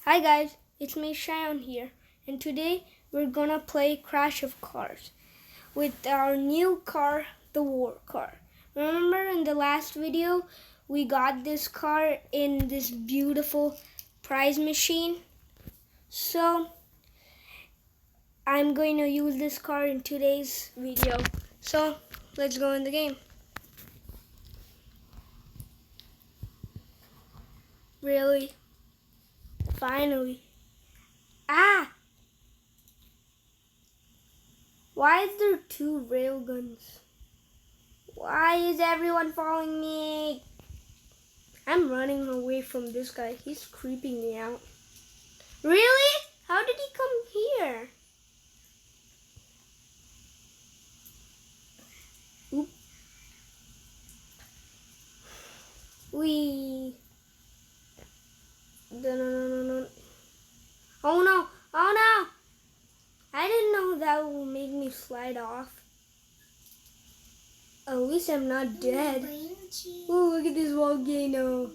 Hi guys, it's me Shayon here, and today we're gonna play Crash of Cars with our new car, the War Car. Remember in the last video we got this car in this beautiful prize machine? So I'm going to use this car in today's video. So let's go in the game. Really? Finally. Ah! Why is there two railguns? Why is everyone following me? I'm running away from this guy. He's creeping me out. Really? How did he come here? Oop. Wee. No. Oh no. Oh no. I didn't know that will make me slide off. At least I'm not dead. Oh, look at this volcano.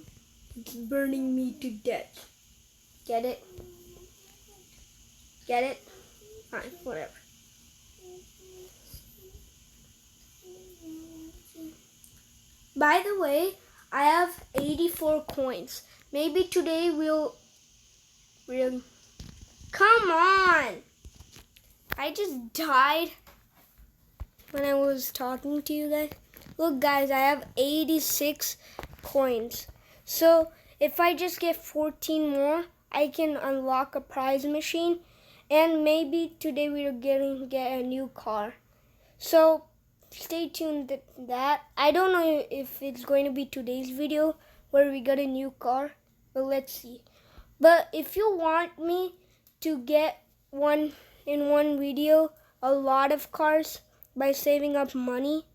It's burning me to death. Get it? Get it? Fine, whatever. By the way, I have 84 coins. Maybe today we'll... Come on! I just died when I was talking to you guys. Look guys, I have 86 coins. So if I just get 14 more, I can unlock a prize machine. And maybe today we're get a new car. So stay tuned to that. I don't know if it's going to be today's video where we got a new car, but let's see. But if you want me to get one video, a lot of cars by saving up money,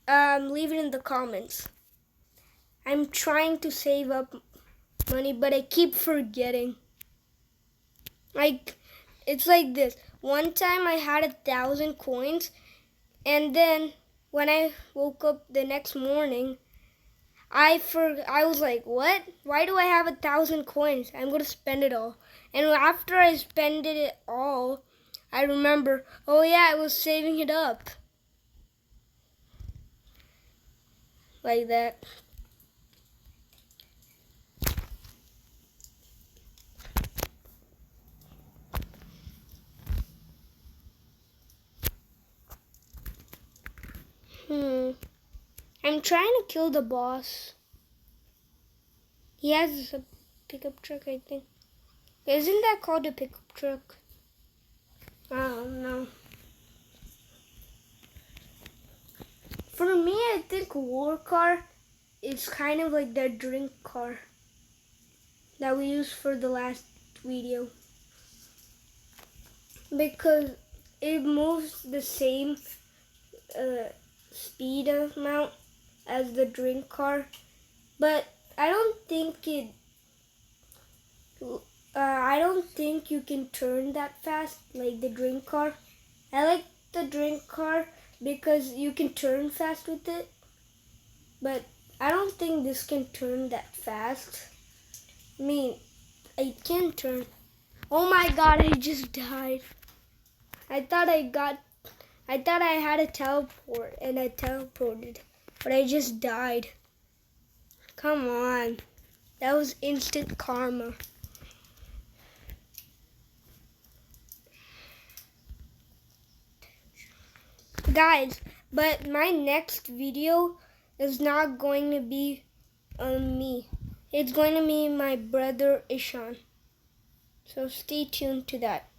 leave it in the comments. I'm trying to save up money, but I keep forgetting. It's like this. One time I had 1,000 coins, and then when I woke up the next morning, I was like, what? Why do I have 1,000 coins? I'm going to spend it all. And after I spent it all, I remember, oh yeah, I was saving it up. Like that. I'm trying to kill the boss. He has a pickup truck, I think. Isn't that called a pickup truck? I don't know. For me, I think War Car is kind of like the drink car that we used for the last video. Because it moves the same speed amount as the drink car. But I don't think you can turn that fast like the drink car. I like the drink car because you can turn fast with it, but I don't think this can turn that fast. I mean, it can turn. Oh my god, I just died. I thought I had a teleport and I teleported, but I just died. Come on. That was instant karma. Guys, but my next video is not going to be on me. It's going to be my brother Ishan. So stay tuned to that.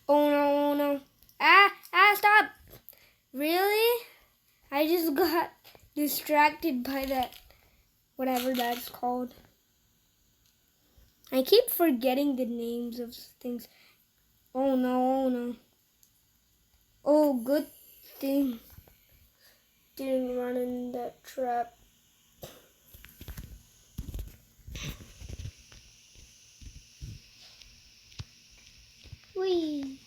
Oh no. Stop. Really? I just got distracted by that, whatever that's called. I keep forgetting the names of things. Oh no. Oh, good thing didn't run in that trap. Whee!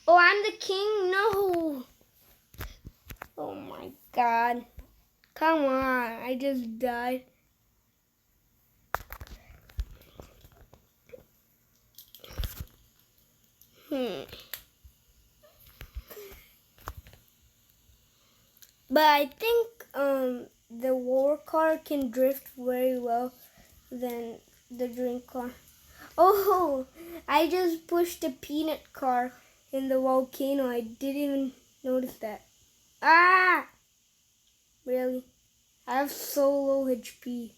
Oh, I'm the king? No. Oh my god. Come on. I just died. But I think the war car can drift very well than the drink car. Oh, I just pushed a peanut car in the volcano. I didn't even notice that. Ah! Really? I have so low HP.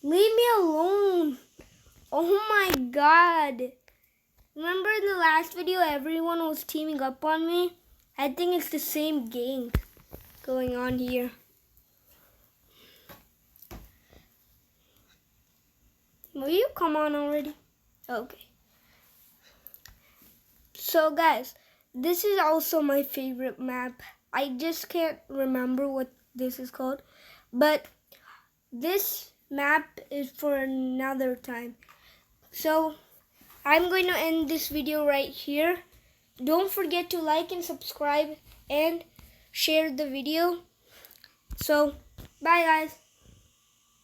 Leave me alone. Oh my god. Remember in the last video everyone was teaming up on me? I think it's the same game going on here. Will you come on already? Okay. So guys, this is also my favorite map. I just can't remember what this is called. But this map is for another time. So I'm going to end this video right here. Don't forget to like and subscribe and share the video. So bye guys.